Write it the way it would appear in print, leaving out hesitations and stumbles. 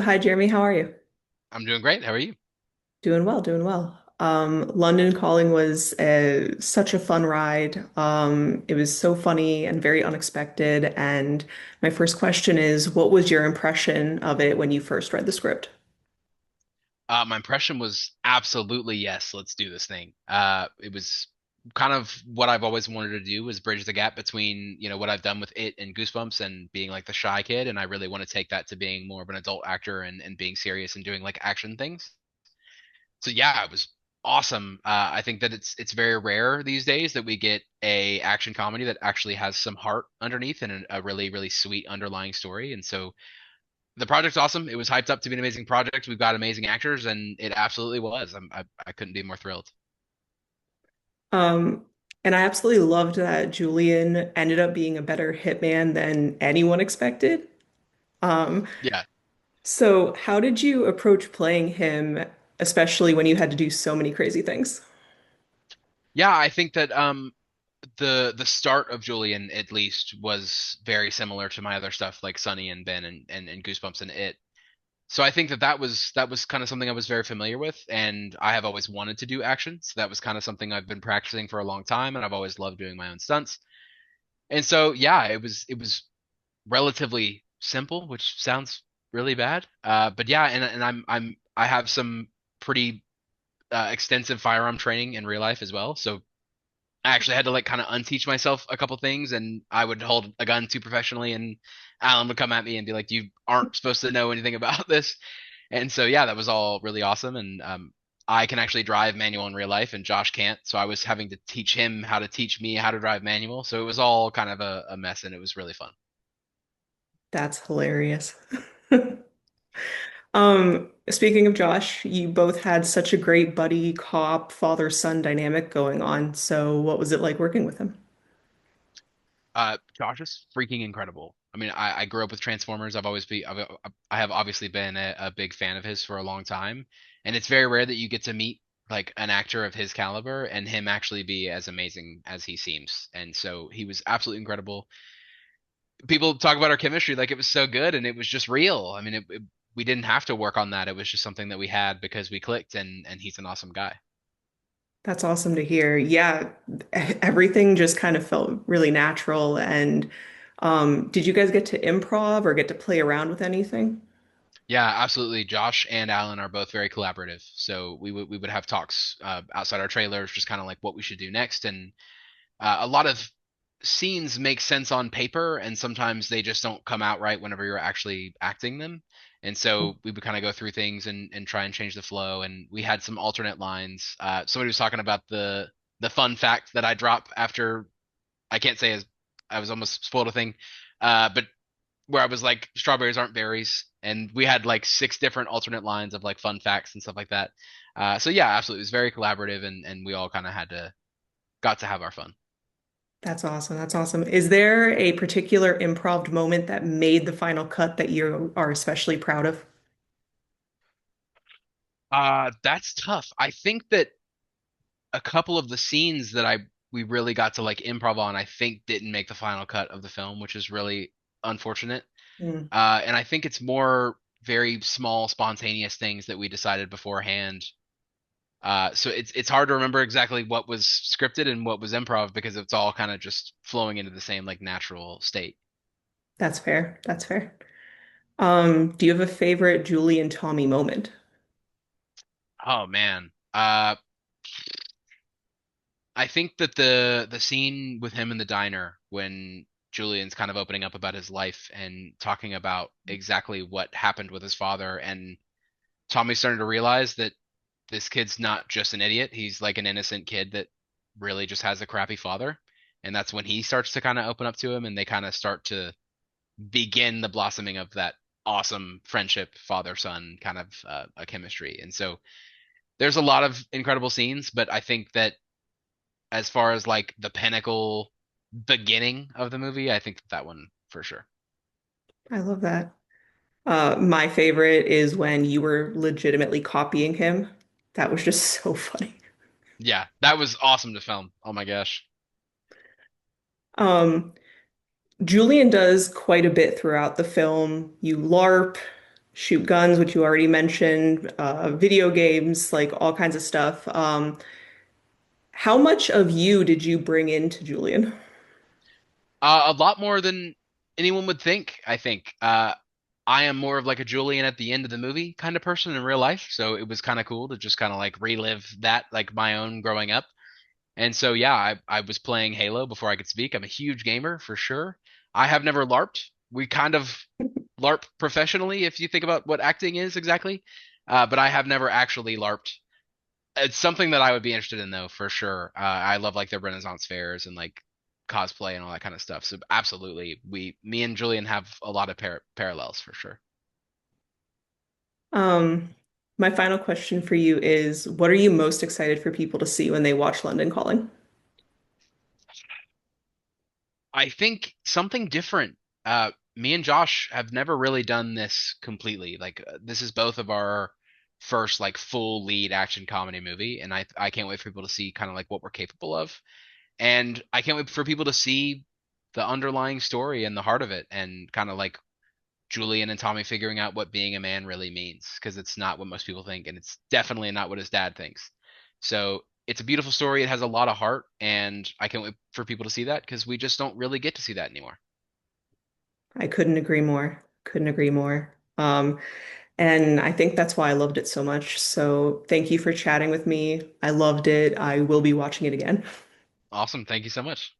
So hi Jeremy, how are you? I'm doing great. How are you? Doing well, doing well. London Calling was such a fun ride. It was so funny and very unexpected. And my first question is, what was your impression of it when you first read the script? My impression was absolutely yes. Let's do this thing. It was kind of what I've always wanted to do was bridge the gap between what I've done with it and Goosebumps and being like the shy kid, and I really want to take that to being more of an adult actor and being serious and doing like action things. So yeah, it was awesome. I think that it's very rare these days that we get a action comedy that actually has some heart underneath and a really really sweet underlying story, and so the project's awesome. It was hyped up to be an amazing project. We've got amazing actors, and it absolutely was. I couldn't be more thrilled. Um, and I absolutely loved that Julian ended up being a better hitman than anyone expected. Um, Yeah, so how did you approach playing him, especially when you had to do so many crazy things? yeah. I think that the start of Julian at least was very similar to my other stuff like Sunny and Ben and Goosebumps and It. So I think that that was kind of something I was very familiar with, and I have always wanted to do action. So that was kind of something I've been practicing for a long time, and I've always loved doing my own stunts. And so yeah, it was relatively simple, which sounds really bad. But yeah, and I have some pretty extensive firearm training in real life as well. So I actually had to like kind of unteach myself a couple things, and I would hold a gun too professionally, and Alan would come at me and be like, "You aren't supposed to know anything about this." And so yeah, that was all really awesome. And I can actually drive manual in real life, and Josh can't. So I was having to teach him how to teach me how to drive manual. So it was all kind of a mess, and it was really fun. That's hilarious. Speaking of Josh, you both had such a great buddy cop father-son dynamic going on. So what was it like working with him? Josh is freaking incredible. I mean, I grew up with Transformers. I have obviously been a big fan of his for a long time, and it's very rare that you get to meet like an actor of his caliber and him actually be as amazing as he seems. And so he was absolutely incredible. People talk about our chemistry like it was so good, and it was just real. I mean, we didn't have to work on that. It was just something that we had because we clicked, and he's an awesome guy. That's awesome to hear. Yeah, everything just kind of felt really natural. And did you guys get to improv or get to play around with anything? Yeah, absolutely. Josh and Alan are both very collaborative. So we would have talks outside our trailers, just kind of like what we should do next. And a lot of scenes make sense on paper, and sometimes they just don't come out right whenever you're actually acting them. And so we would kind of go through things and try and change the flow. And we had some alternate lines. Somebody was talking about the fun fact that I drop after I can't say as I was almost spoiled a thing, but where I was like, strawberries aren't berries, and we had like six different alternate lines of like fun facts and stuff like that. So yeah, absolutely, it was very collaborative, and we all kind of had to got to have our fun. That's awesome. That's awesome. Is there a particular improv moment that made the final cut that you are especially proud of? That's tough. I think that a couple of the scenes that I we really got to like improv on, I think didn't make the final cut of the film, which is really unfortunate. Mm. And I think it's more very small, spontaneous things that we decided beforehand. So it's hard to remember exactly what was scripted and what was improv because it's all kind of just flowing into the same like natural state. That's fair. That's fair. Do you have a favorite Julie and Tommy moment? Oh man. I think that the scene with him in the diner when Julian's kind of opening up about his life and talking about exactly what happened with his father, and Tommy's starting to realize that this kid's not just an idiot. He's like an innocent kid that really just has a crappy father. And that's when he starts to kind of open up to him, and they kind of start to begin the blossoming of that awesome friendship, father son kind of a chemistry. And so there's a lot of incredible scenes, but I think that as far as like the pinnacle beginning of the movie, I think that one for sure. I love that. My favorite is when you were legitimately copying him. That was just so funny. Yeah, that was awesome to film. Oh my gosh. Um, Julian does quite a bit throughout the film. You LARP, shoot guns, which you already mentioned, video games, like all kinds of stuff. How much of you did you bring into Julian? A lot more than anyone would think, I think. I am more of like a Julian at the end of the movie kind of person in real life, so it was kind of cool to just kind of like relive that, like my own growing up. And so, yeah, I was playing Halo before I could speak. I'm a huge gamer for sure. I have never LARPed. We kind of LARP professionally, if you think about what acting is exactly. But I have never actually LARPed. It's something that I would be interested in though, for sure. I love like the Renaissance fairs and like cosplay and all that kind of stuff. So absolutely, me and Julian have a lot of parallels for sure. Um, my final question for you is, what are you most excited for people to see when they watch London Calling? I think something different. Me and Josh have never really done this completely. Like this is both of our first like full lead action comedy movie, and I can't wait for people to see kind of like what we're capable of. And I can't wait for people to see the underlying story and the heart of it, and kind of like Julian and Tommy figuring out what being a man really means, because it's not what most people think, and it's definitely not what his dad thinks. So it's a beautiful story. It has a lot of heart, and I can't wait for people to see that because we just don't really get to see that anymore. I couldn't agree more. Couldn't agree more. And I think that's why I loved it so much. So thank you for chatting with me. I loved it. I will be watching it again. Awesome. Thank you so much.